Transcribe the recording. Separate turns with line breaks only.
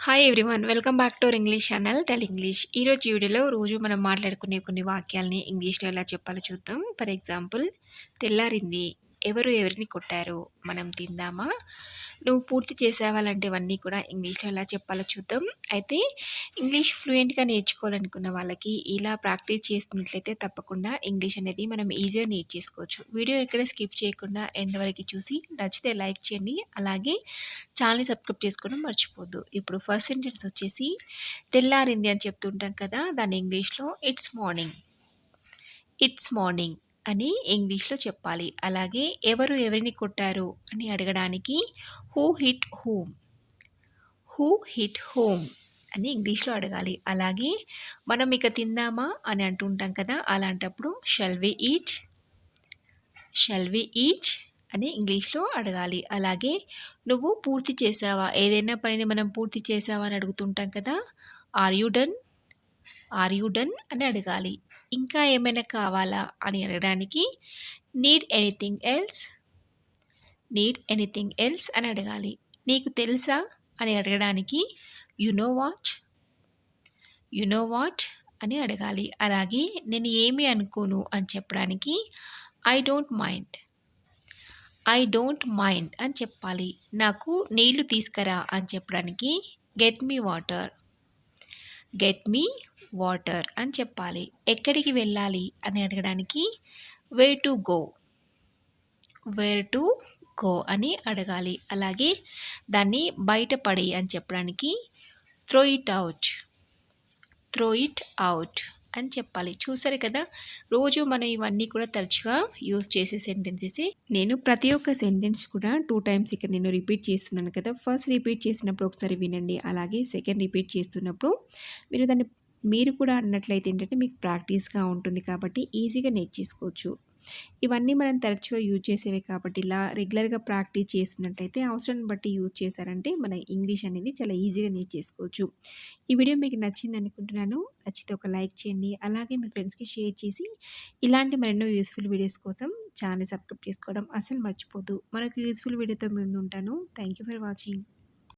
Hi everyone welcome back to our English channel tell English. ఈరోజు వీడియోలో రోజు మనం మాట్లాడుకునే కొన్ని వాక్యాలని ఇంగ్లీష్లో ఎలా చెప్పాలో చూద్దాం. ఫర్ ఎగ్జాంపుల్, తెల్లారింది, ఎవరు ఎవరిని కొట్టారు, మనం తిందామా, నువ్వు పూర్తి చేసావా లాంటివన్నీ కూడా ఇంగ్లీష్లో ఎలా చెప్పాలో చూద్దాం. అయితే ఇంగ్లీష్ ఫ్లూయెంట్గా నేర్చుకోవాలనుకున్న వాళ్ళకి ఇలా ప్రాక్టీస్ చేస్తున్నట్లయితే తప్పకుండా ఇంగ్లీష్ అనేది మనం ఈజీగా నేర్చేసుకోవచ్చు. వీడియో ఎక్కడ స్కిప్ చేయకుండా ఎండ్ వరకు చూసి నచ్చితే లైక్ చేయండి, అలాగే ఛానల్ని సబ్స్క్రైబ్ చేసుకోవడం మర్చిపోద్దు. ఇప్పుడు ఫస్ట్ సెంటెన్స్ వచ్చేసి తెల్లారింది అని చెప్తుంటాం కదా, దాన్ని ఇంగ్లీష్లో ఇట్స్ మార్నింగ్, ఇట్స్ మార్నింగ్ అని ఇంగ్లీష్లో చెప్పాలి. అలాగే ఎవరు ఎవరిని కొట్టారు అని అడగడానికి who hit whom, who hit home అని ఇంగ్లీష్లో అడగాలి. అలాగే మనం ఇక తిందామా అని అంటుంటాం కదా, అలాంటప్పుడు shall we eat, shall we eat అని ఇంగ్లీష్లో అడగాలి. అలాగే నువ్వు పూర్తి చేసావా, ఏదైనా పనిని మనం పూర్తి చేసావా అని అడుగుతుంటాం కదా, are you done, are you done అని అడగాలి. ఇంకా ఏమైనా కావాలా అని అడగడానికి need anything else, need anything else అని అడగాలి. నీకు తెలుసా అని అడగడానికి you know what, you know what అని అడగాలి. అలాగే నేను ఏమి అనుకోను అని చెప్పడానికి I don't mind, I don't mind అని చెప్పాలి. నాకు నీళ్లు తీసుకురా అని చెప్పడానికి get me water, get me water అని చెప్పాలి. ఎక్కడికి వెళ్ళాలి అని అడగడానికి where to go, wear to go అని అడగాలి. అలాగే దాన్ని బయటపడి అని చెప్పడానికి throw it out, throw it out అని చెప్పాలి. చూసారు కదా, రోజు మనం ఇవన్నీ కూడా తరచుగా యూజ్ చేసే సెంటెన్సెస్. నేను ప్రతి ఒక్క సెంటెన్స్ కూడా 2 టైమ్స్ ఇక్కడ నేను రిపీట్ చేస్తున్నాను కదా. ఫస్ట్ రిపీట్ చేసినప్పుడు ఒకసారి వినండి, అలాగే సెకండ్ రిపీట్ చేస్తున్నప్పుడు మీరు కూడా అన్నట్లయితే ఏంటంటే మీకు ప్రాక్టీస్గా ఉంటుంది కాబట్టి ఈజీగా నేర్చేసుకోవచ్చు. ఇవన్నీ మనం తరచుగా యూజ్ చేసేవే కాబట్టి ఇలా రెగ్యులర్గా ప్రాక్టీస్ చేస్తున్నట్లయితే అవసరాన్ని బట్టి యూజ్ చేశారంటే మన ఇంగ్లీష్ అనేది చాలా ఈజీగా నేర్చేసుకోవచ్చు. ఈ వీడియో మీకు నచ్చింది అనుకుంటున్నాను. నచ్చితే ఒక లైక్ చేయండి, అలాగే మీ ఫ్రెండ్స్కి షేర్ చేసి ఇలాంటి మరెన్నో యూస్ఫుల్ వీడియోస్ కోసం ఛానల్ సబ్స్క్రైబ్ చేసుకోవడం అసలు మర్చిపోద్దు. మరొక యూస్ఫుల్ వీడియోతో మేము ఉంటాను. Thank you for watching.